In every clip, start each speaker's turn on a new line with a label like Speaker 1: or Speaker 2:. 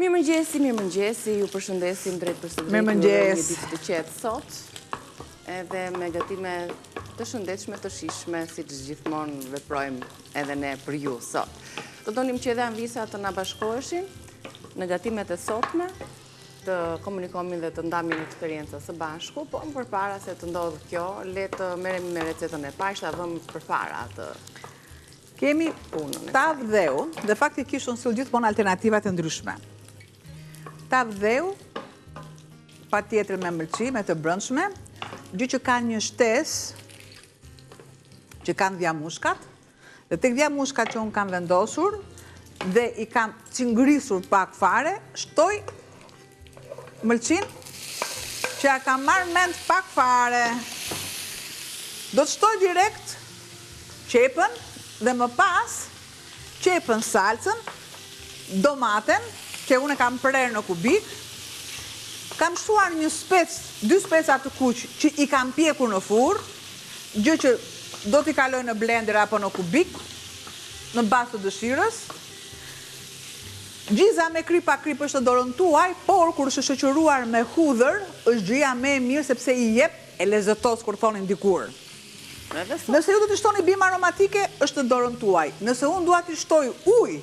Speaker 1: Mirëmëngjesi, ju përshëndesim drejt për së drejt. Mirëmëngjes. Një ditë të qetë sot, edhe me gatime të shëndetshme, të shishme, si që gjithmonë veprojmë edhe ne për ju sot. Të donim që edhe Anvisa të na bashkoheshin në gatimet e sotme, të komunikomin dhe të ndamin eksperiencë së bashku, po më përpara se të ndodhë kjo, le të merremi me recetën e parë, ta vëmë përpara të
Speaker 2: kemi tavë dheu, dhe faktikisht unë sill gjithmonë alternativat e ndryshme. Tavë dheu, pa tjetër me mëlçime të brëndshme, gjë që kanë një shtesë, që kanë dhjamushkat, dhe tek dhjamushkat që unë kam vendosur, dhe i kam cingrisur pak fare, shtoj mëlçin, që ja kam marrë mend pak fare. Do të shtoj direkt qepën, dhe më pas, qepën salcën, domaten, që unë e kam prerë në kubik, kam shtuar një dy speca të kuq që i kam pjekur në furrë, gjë që do t'i kaloj në blender apo në kubik, në bazë të dëshirës. Gjiza me krip pa krip është të dorën tuaj, por kur është shoqëruar me hudhër, është gjëja më e mirë sepse i jep e lezetos kur thonin dikur. Nëse ju do të shtoni bimë aromatike, është të dorën tuaj. Nëse unë dua të shtoj ujë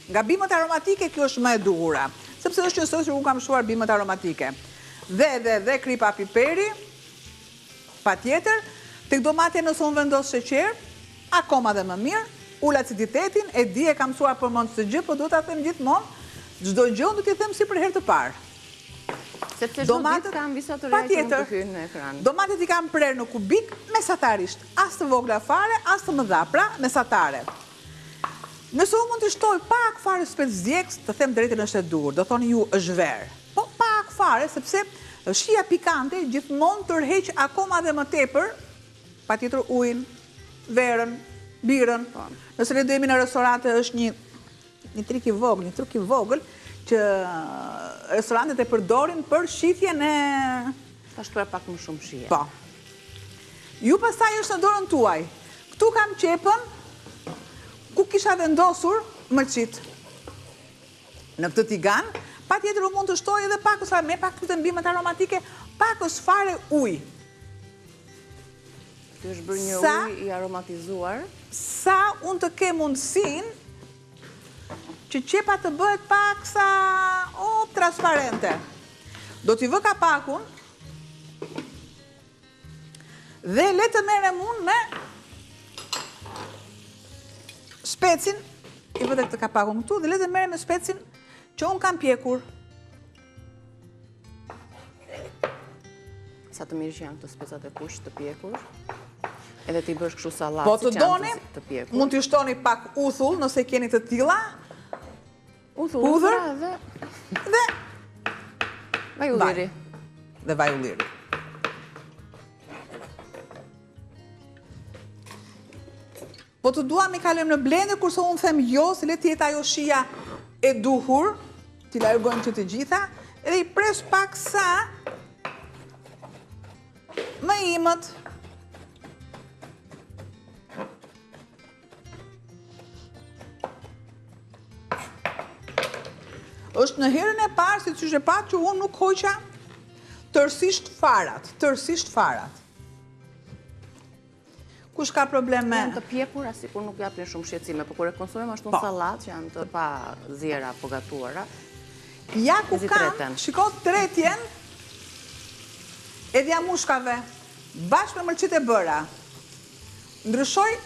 Speaker 2: nga bimët aromatike, kjo është më e duhura. Sepse është që unë kam shtuar bimët aromatike. Dhe kripa piperi, pa tjetër, tek domate nëse unë vendos sheqer, akoma dhe më mirë, ul aciditetin, e di e kam mësuar për mend të gjë, po do ta them gjithmonë, çdo gjë unë do t'i them si për herë të parë.
Speaker 1: Sepse çdo ditë kam visa të reja që mund të hyjnë në ekran.
Speaker 2: Domatet i kam prerë në kubik mesatarisht, as të vogla fare, as të mëdha, pra mesatare. Nëse unë mund të shtoj pak fare spec djegës, të them drejtën është e dur, do thoni ju është verë. Po pak fare, sepse shija pikante gjithmonë tërheq akoma dhe më tepër, patjetër ujin, verën, birën. Nëse ne do jemi në restorante është një trik i vogël, një truk i vogël, që restorantet e përdorin për shitjen e...
Speaker 1: Ta shtuar pak më shumë shije.
Speaker 2: Po. Ju pastaj është në dorën tuaj. Këtu kam qepën, ku kisha vendosur mëlçit. Në këtë tigan, pa tjetër mund të shtoj edhe pak ose me pak të mbimet aromatike, pak ose fare ujë.
Speaker 1: Kjo është bërë një ujë i aromatizuar.
Speaker 2: Sa unë të ke mundësin që qepa të bëhet pak sa transparente. Do t'i vë kapakun dhe le të merrem unë me specin, i vë dhe këtë kapakun këtu, dhe le të merrem me specin që unë kam pjekur.
Speaker 1: Sa të mirë që janë këto specat e kuq të pjekur. Edhe t'i bësh kështu sallatë.
Speaker 2: Po të doni, mund t'i shtoni pak uthull nëse keni të tilla. Hudhër dhe
Speaker 1: vaj ulliri.
Speaker 2: Dhe vaj ulliri. Po të duam i kalem në blender, kurse unë them jo, se le t'jetë ajo shija e duhur, t'i largojmë që të gjitha, edhe i pres pak sa më imët. Është në herën e parë, si që shepa që unë nuk hoqa tërësisht farat. Kush ka probleme?
Speaker 1: Janë të pjekur, asikur nuk japin shumë shqetësime, por kur e konsumojmë ashtu në sallatë, që janë të pa zjera apo gatuara.
Speaker 2: Ja ku kam, shiko tretjen e dhjamushkave, bashkë me mëlçit e bëra. Ndryshoj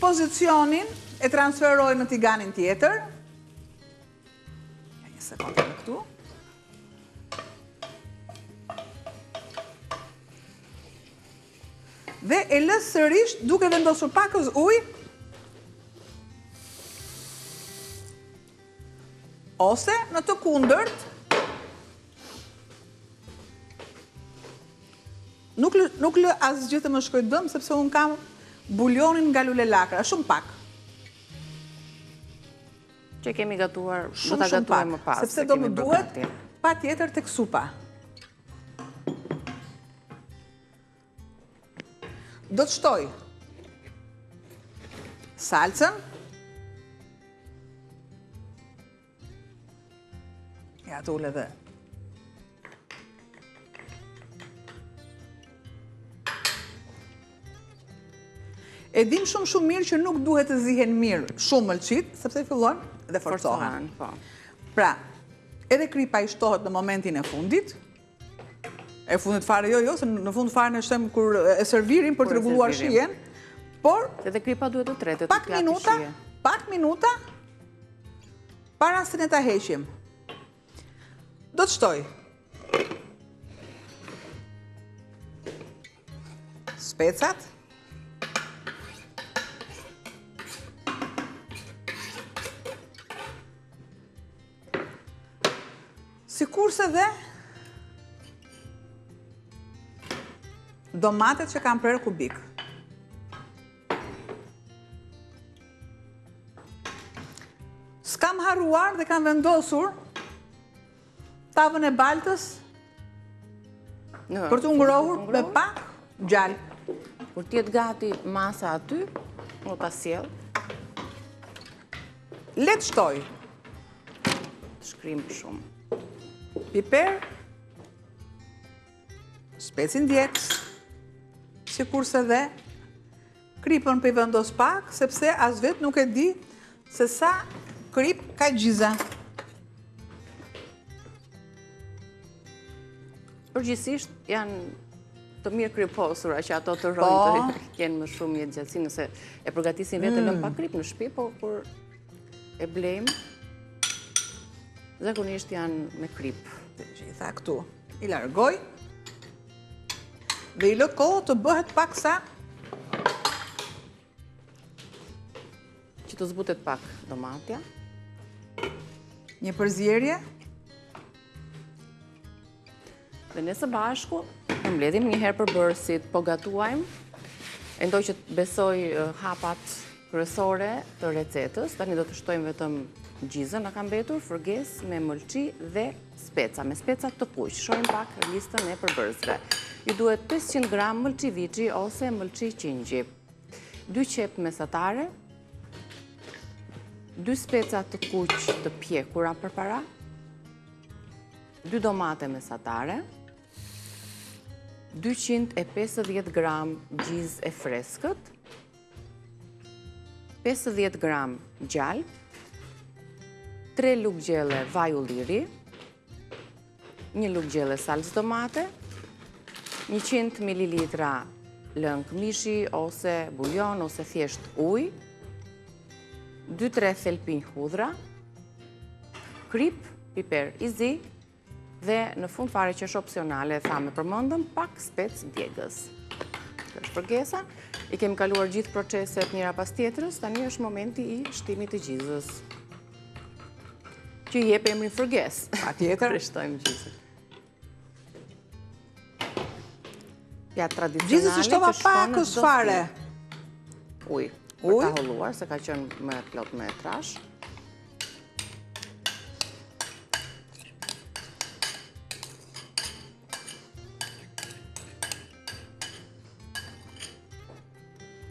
Speaker 2: pozicionin, e transferoj në tiganin tjetër. Sekundë në këtu. Dhe e lës sërish duke vendosur pakës ujë, ose në të kundërt, nuk lë asgjë të më shkojë dëm, sepse unë kam bulionin nga lule lakra, shumë pak.
Speaker 1: Që kemi gatuar, do ta gatuar më pas.
Speaker 2: Sepse do më duhet pa tjetër tek supa. Do të shtoj salcën, Ja, të ule dhe. E dim shumë mirë që nuk duhet të zihen mirë shumë mëlçit, sepse fillon dhe forcohen. Pra, edhe kripa i shtohet në momentin e fundit, e fundit fare jo, se në fund fare në shtem kur e servirin për të rregulluar shijen, por
Speaker 1: edhe kripa duhet të tretet,
Speaker 2: pak minuta para se ne ta heqim. Do të shtoj specat, sikurse dhe domatet që kam prerë kubik. S'kam harruar dhe kam vendosur tavën e baltës për të ngrohur me pak gjallë.
Speaker 1: Kur t'jetë gati masa aty, më ta sjell.
Speaker 2: Le të shtoj
Speaker 1: Shkrim shumë.
Speaker 2: Piper, specin djeks, sikurse dhe kripën për i vendos pak, sepse as vetë nuk e di se sa krip ka gjiza.
Speaker 1: Përgjithsisht janë të mirë kriposura që ato të rojnë të kenë më shumë jetë gjatësi, nëse e përgatisin vetë lëm pa krip në shtëpi, po kur e blejmë, zakonisht janë me krip.
Speaker 2: Të gjitha këtu i largoj dhe i lë kohë të bëhet paksa
Speaker 1: që të zbutet pak domatja.
Speaker 2: Një përzierje.
Speaker 1: Dhe ne së bashku në mbledhim një herë për bërësit, po gatuajmë. E ndoj që të besoj hapat kryesore të recetës. Tani do të shtojmë vetëm gjizën, na ka mbetur fërges me mëlçi dhe speca. Me speca të kuq. Shojmë pak listën e përbërësve. Ju duhet 500 gram mëlçi viçi ose mëlçi qingji, 2 qep mesatare, 2 speca të kuq të pjekura përpara, 2 domate mesatare, 250 gram gjizë e freskët, 50 gram gjallë, 3 lugë gjelle vaj ulliri, 1 lugë gjelle salcë domate, 100 ml lëng mishi ose bujon ose thjesht ujë, 2-3 thelpinj hudhra, krip, piper i zi, dhe në fund fare që është opsionale, thamë përmendëm, pak spec djegës. Kjo është përgesa. I kemi kaluar gjithë proceset njëra pas tjetrës, tani është momenti i shtimit të gjizës. Që i jep emrin fërges.
Speaker 2: Patjetër.
Speaker 1: Shtojmë gjizën. Pjatë tradicionale
Speaker 2: gjizës i shtova pakës fare.
Speaker 1: Ujë. Për ta holluar, se ka qenë më plot me trash.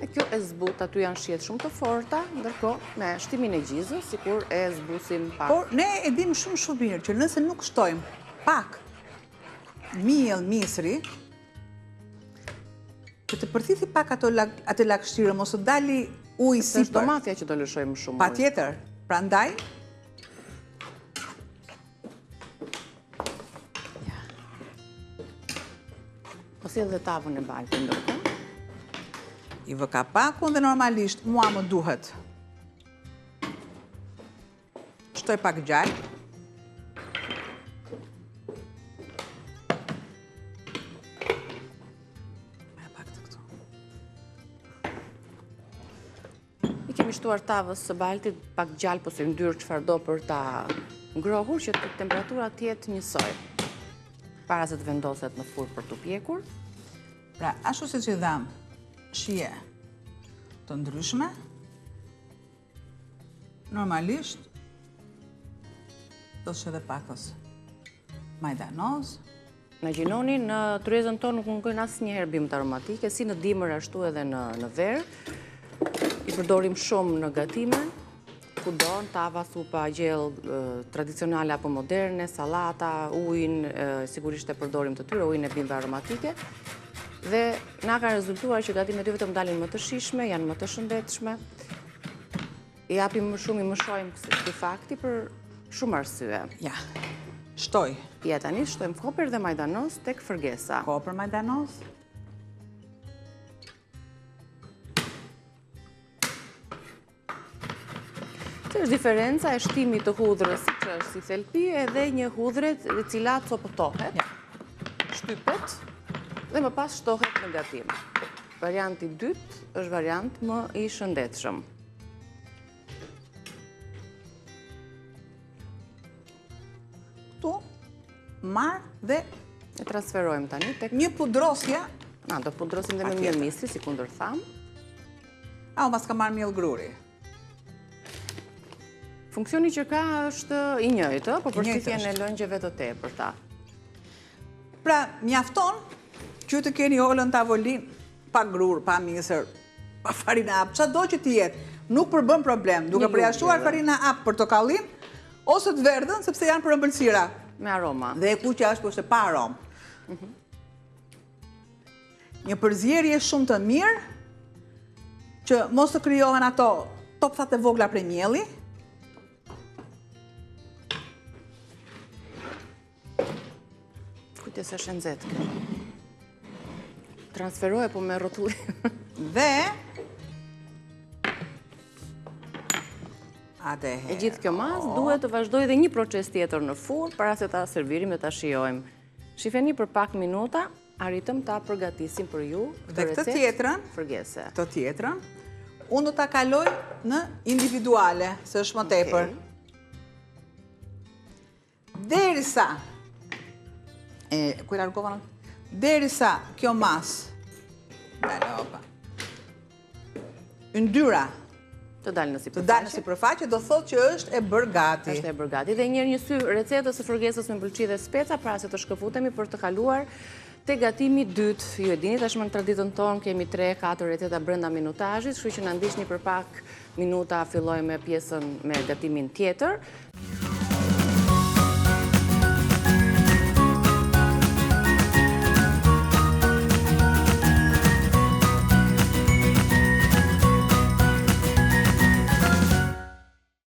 Speaker 1: E kjo e zbut, aty janë shiet shumë të forta, ndërkohë me shtimin e gjizës, sikur e zbusim pak.
Speaker 2: Por ne e dim shumë mirë që nëse nuk shtojmë pak miell misri, që të përthithi pak atë lagështirë, mos të dali ujë sipër.
Speaker 1: Është domatja që do lëshojmë shumë ujë.
Speaker 2: Patjetër, prandaj
Speaker 1: Po sjell dhe tavën e baltë ndërkohë.
Speaker 2: I vë kapakun dhe normalisht mua më duhet. Shtoj pak gjallë.
Speaker 1: I kemi shtuar tavës së baltit pak gjallë, po se ndyrë çfarë do për ta ngrohur, që temperatura të jetë njësoj. Para se të vendoset në furrë për të pjekur.
Speaker 2: Pra, ashtu siç i dham shije të ndryshme, normalisht do të shë dhe pakës majdanoz.
Speaker 1: Në gjinoni, në tryezën tonë nuk ngrojnë asë një herbimet aromatike, si në dimër ashtu edhe në verë. I përdorim shumë në gatime, kudo, tava, supa, gjellë, tradicionale apo moderne, salata, ujnë, sigurisht e përdorim të tyre, ujnë e bimbe aromatike. Dhe na ka rezultuar që gatimet e vetëm dalin më të shijshme, janë më të shëndetshme. I japim më shumë, i mëshojmë këtij fakti për shumë arsye.
Speaker 2: Ja, shtoj.
Speaker 1: Ja, tani shtojmë kopër dhe majdanos tek fërgesa.
Speaker 2: Kopër majdanos.
Speaker 1: Që është diferenca e shtimit të hudhrës, që është si thelpi, edhe një hudhret e cila copëtohet, shtypet, dhe më pas shtohet në gatim. Varianti dytë është variant më i shëndetshëm.
Speaker 2: Këtu, marë dhe
Speaker 1: E transferojmë tani tek
Speaker 2: një pudrosje.
Speaker 1: Na, do pudrosim dhe me mjellmisri, si kundër thamë.
Speaker 2: Unë pas ka marrë mjellë gruri.
Speaker 1: Funksioni që ka është i njëjtë, po përshtytjen e lëngjeve të tepërta.
Speaker 2: Pra, mjafton që të keni olën tavolin pa grur, pa misër, pa farina hap, çdo që të jetë, nuk përbën problem, duke përjashtuar farina hap portokallin ose të verdhën sepse janë për ëmbëlsira.
Speaker 1: Me aroma.
Speaker 2: Dhe e kuqja është përse pa aromë. Një përzierje shumë të mirë që mos të krijohen ato topsat e vogla prej mielli.
Speaker 1: Kujtë se shënzet. Transferoje po me rrotullim.
Speaker 2: Dhe
Speaker 1: e gjithë kjo mas duhet të vazhdoj dhe një proces tjetër në furrë para se ta servirim dhe ta shijojmë. Shifeni për pak minuta, arritëm ta përgatisim për ju
Speaker 2: dhe këtë tjetrën,
Speaker 1: fërgese.
Speaker 2: Këtë tjetrën, unë do ta kaloj në individuale, se është më tepër. Derisa kjo mas, yndyra
Speaker 1: të dalë
Speaker 2: në sipërfaqe, do thotë që është e bërë gati.
Speaker 1: Është e bërë gati. Dhe njërë një sy recetës së fërgesës me mbëlqi dhe speca, pra se të shkëputemi për të kaluar te gatimi dytë. Ju e dini, tashmë në traditën tonë kemi 3-4 receta brenda minutazhit, kështu që na ndiqni për pak minuta fillojmë me pjesën me gatimin tjetër.